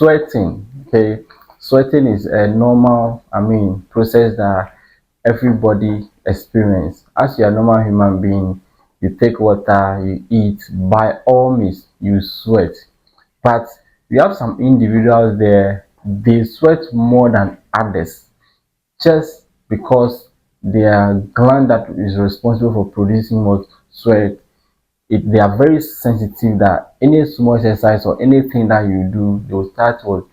Sweating. Okay, sweating is a normal, process that everybody experience. As you are a normal human being, you take water, you eat, by all means, you sweat. But we have some individuals there, they sweat more than others just because their gland that is responsible for producing what sweat, they are very sensitive that any small exercise or anything that you do, they will start what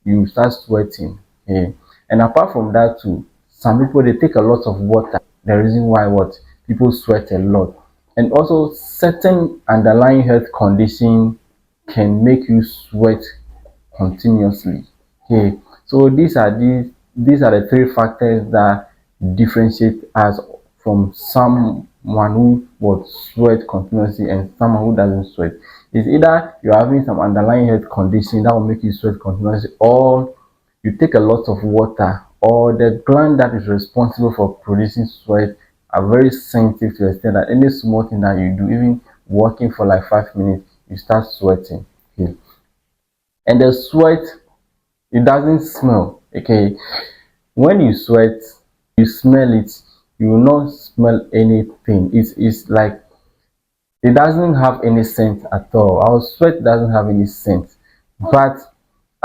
you start sweating. Okay. And apart from that too, some people they take a lot of water. The reason why what people sweat a lot. And also certain underlying health condition can make you sweat continuously. Okay, so these are the three factors that differentiate us from someone who would sweat continuously and someone who doesn't sweat. It's either you're having some underlying health condition that will make you sweat continuously, or you take a lot of water, or the gland that is responsible for producing sweat are very sensitive to the extent that any small thing that you do, even walking for like 5 minutes, you start sweating. Okay. And the sweat, it doesn't smell. Okay, when you sweat, you smell it, you will not smell anything. It's like it doesn't have any scent at all. Our sweat doesn't have any scent. But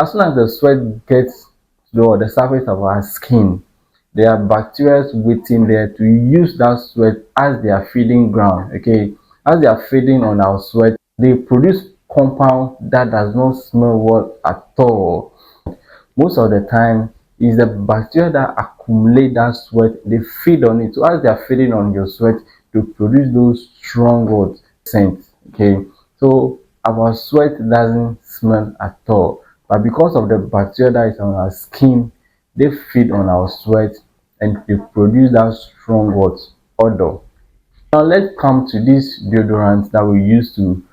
as soon as the sweat gets to the surface of our skin, there are bacteria waiting there to use that sweat as their feeding ground. Okay, as they are feeding on our sweat, they produce compound that does not smell well at all. Most of the time is the bacteria that accumulate that sweat, they feed on it. So as they are feeding on your sweat to produce those strong words scents. Okay, so our sweat doesn't smell at all, but because of the bacteria that is on our skin, they feed on our sweat and they produce that strong words odor. Now let's come to this deodorant that we use to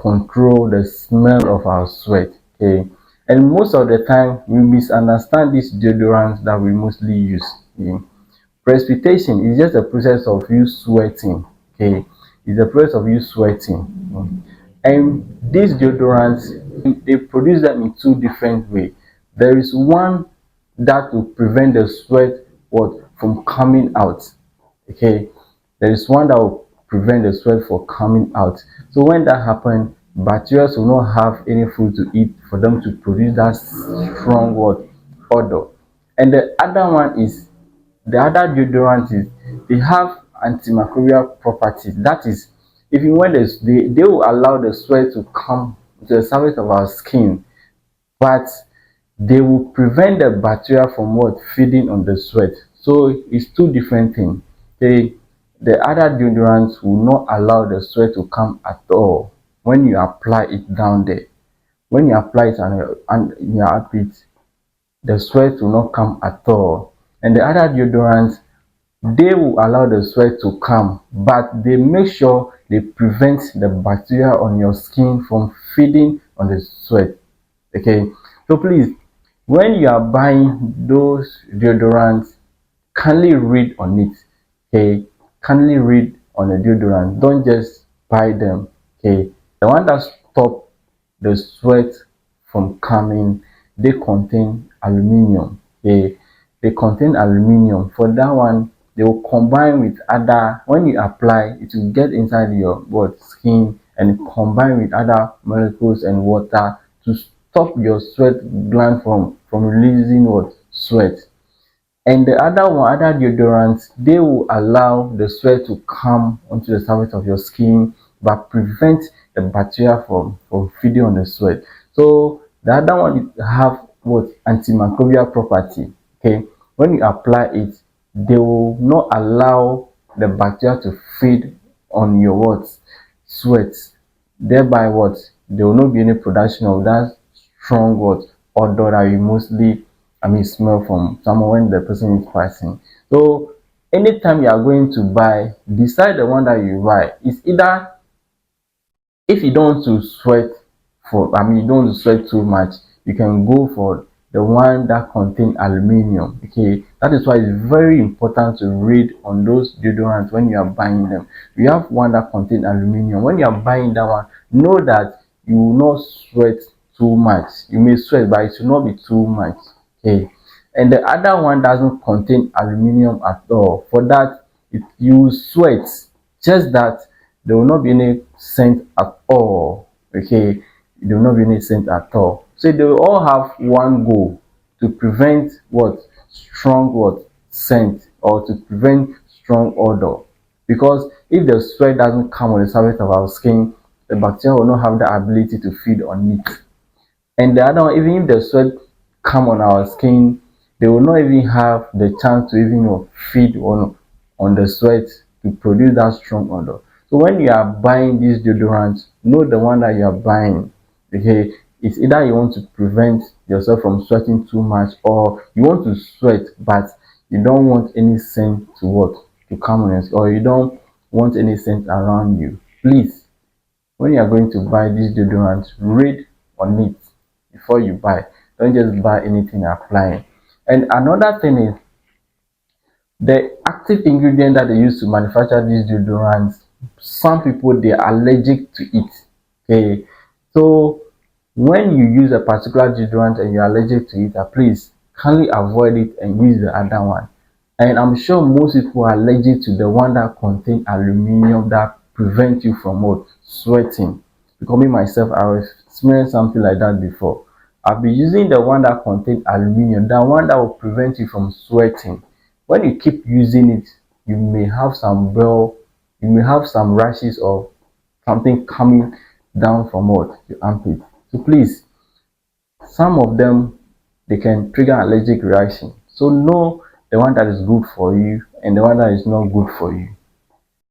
control the smell of our sweat. Okay, and most of the time we misunderstand these deodorants that we mostly use. Okay? Precipitation is just a process of you sweating. Okay, it's a process of you sweating. And these deodorants, they produce them in two different ways. There is one that will prevent the sweat from coming out. Okay, there is one that will prevent the sweat from coming out. So when that happens, bacteria will not have any food to eat for them to produce that strong odor. And the other one is, the other deodorant is, they have antimicrobial properties. That is, even when they will allow the sweat to come to the surface of our skin, but they will prevent the bacteria from feeding on the sweat. So it's two different things. The other deodorants will not allow the sweat to come at all when you apply it down there. When you apply it on your armpit, the sweat will not come at all. And the other deodorants, they will allow the sweat to come, but they make sure they prevent the bacteria on your skin from feeding on the sweat. Okay, so please, when you are buying those deodorants, kindly read on it. Okay, kindly read on the deodorant. Don't just buy them. Okay, the one that stop the sweat from coming, they contain aluminium. They contain aluminium. For that one, they will combine with other. When you apply, it will get inside your skin and combine with other molecules and water to stop your sweat gland from releasing sweat. And the other deodorants, they will allow the sweat to come onto the surface of your skin but prevent the bacteria from feeding on the sweat. So the other one have antimicrobial property. Okay, when you apply it, they will not allow the bacteria to feed on your sweat. Thereby there will not be any production of that strong odor that you mostly smell from someone when the person is passing. So anytime you are going to buy, decide the one that you buy. It's either, if you don't want to sweat you don't want to sweat too much, you can go for the one that contain aluminium. Okay, that is why it's very important to read on those deodorants when you are buying them. We have one that contain aluminium. When you are buying that one, know that you will not sweat too much. You may sweat, but it should not be too much. Okay. And the other one doesn't contain aluminum at all. For that, if you sweat, just that there will not be any scent at all. Okay, there will not be any scent at all. So they will all have one goal, to prevent what? Strong what? Scent, or to prevent strong odor. Because if the sweat doesn't come on the surface of our skin, the bacteria will not have the ability to feed on it. And the other one, even if the sweat come on our skin, they will not even have the chance to even feed on the sweat to produce that strong odor. So when you are buying these deodorants, know the one that you are buying. Okay, it's either you want to prevent yourself from sweating too much, or you want to sweat but you don't want any scent to what? To come on it, or you don't want any scent around you. Please, when you are going to buy this deodorant, read on it before you buy. Don't just buy anything and apply it. And another thing is, the active ingredient that they use to manufacture these deodorants, some people they are allergic to it. Okay, so when you use a particular deodorant and you're allergic to it, please kindly avoid it and use the other one. And I'm sure most people are allergic to the one that contains aluminum, that prevent you from what? Sweating. Because me myself, I was experienced something like that before. I've been using the one that contains aluminum, that one that will prevent you from sweating. When you keep using it, you may have some you may have some rashes or something coming down from what? Your armpit. So please, some of them, they can trigger allergic reaction. So know the one that is good for you and the one that is not good for you.